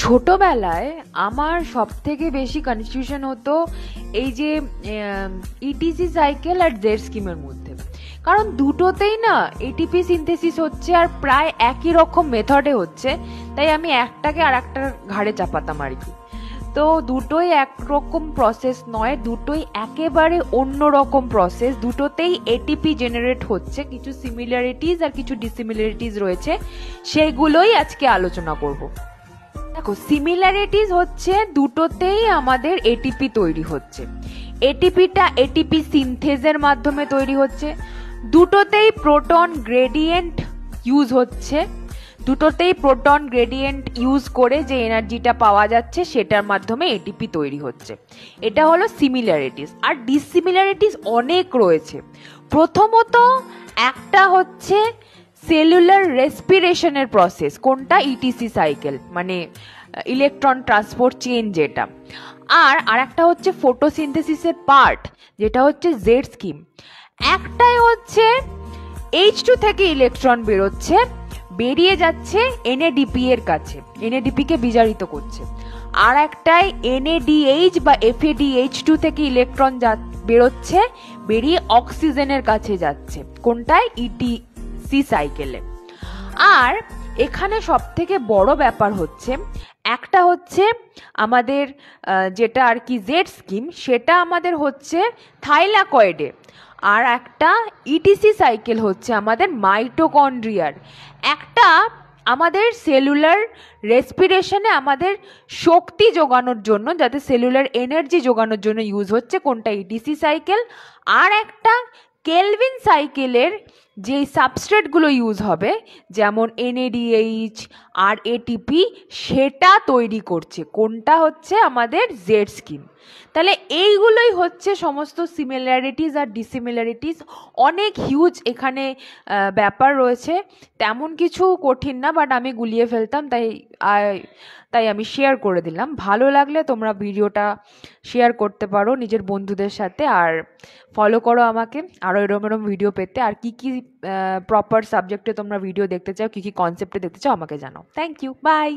ছোটবেলায় আমার সবথেকে বেশি কনফিউশন হতো এই যে ইটিসি সাইকেল আর জেড স্কিমের মধ্যে, কারণ দুটোতেই না এটিপি সিনথেসিস হচ্ছে আর প্রায় একই রকম মেথডে হচ্ছে, তাই আমি একটাকে আর একটার ঘাড়ে চাপাতাম আর কি। তো দুটোই একরকম প্রসেস নয়, দুটোই একেবারে অন্য রকম প্রসেস। দুটোতেই এটিপি জেনারেট হচ্ছে, কিছু সিমিলারিটিস আর কিছু ডিসিমিলারিটিস রয়েছে, সেইগুলোই আজকে আলোচনা করব। দেখো, সিমিলারিটিস হচ্ছে দুটোতেই আমাদের এটিপি তৈরি হচ্ছে। এটিপিটা এটিপি সিনথেসের মাধ্যমে তৈরি হচ্ছে, দুটোতেই প্রোটন গ্রেডিয়েন্ট ইউজ হচ্ছে, দুটোতেই প্রোটন গ্রেডিয়েন্ট ইউজ করে যে এনার্জিটা পাওয়া যাচ্ছে সেটার মাধ্যমে এটিপি তৈরি হচ্ছে। এটা হলো সিমিলারিটিস। আর ডিসিমিলারিটিস অনেক রয়েছে। প্রথমত একটা হচ্ছে সেলুলার রেসপিরেশনের প্রসেস, কোনটা ইটিসি সাইকেল মানে ইলেকট্রন ট্রান্সপোর্ট চেইন যেটা। আর একটা হচ্ছে ফটোসিনথেসিসের পার্ট, যেটা হচ্ছে জেড স্কিম। একটাই হচ্ছে H2 থেকে ইলেকট্রন বেরোচ্ছে, বেরিয়ে যাচ্ছে NADP এর কাছে, NADP কে বিজারিত করছে। আর একটাই NADH বা FADH2 থেকে ইলেকট্রন বেরোচ্ছে, বেরিয়ে অক্সিজেনের কাছে যাচ্ছে, কোনটায় ইটিসি সাইকেলে। আর এখানে সব থেকে বড় ব্যাপার হচ্ছে, একটা হচ্ছে আমাদের যেটা আর কি জেড স্কিম, সেটা আমাদের হচ্ছে থাইলাকয়েডে, আর একটা ইটিসি সাইকেল হচ্ছে আমাদের মাইটোকন্ড্রিয়ার। একটা আমাদের সেলুলার রেসপিরেশনে আমাদের শক্তি যোগানোর জন্য, যাতে সেলুলার এনার্জি যোগানোর জন্য ইউজ হচ্ছে, কোনটা ইটিসি সাইকেল। আর একটা কেলভিন সাইকেলের যে সাবস্ট্রেটগুলো ইউজ হবে, যেমন NADH আর ATP, সেটা তৈরি করছে, কোনটা হচ্ছে আমাদের জেড স্কিম। তাহলে এইগুলোই হচ্ছে সমস্ত সিমিলারিটিস আর ডিসিমিলারিটিস। অনেক হিউজ এখানে ব্যাপার রয়েছে, তেমন কিছু কঠিন না, বাট আমি গুলিয়ে ফেলতাম, তাই আমি শেয়ার করে দিলাম। ভালো লাগলে তোমরা ভিডিওটা শেয়ার করতে পারো নিজের বন্ধুদের সাথে, আর ফলো করো আমাকে আরও এরকম ভিডিও পেতে। আর কি কি প্রপার সাবজেক্টে তোমরা ভিডিও দেখতে চাও, কি কি কনসেপ্টে দেখতে চাও, আমাকে জানাও। Thank you, by.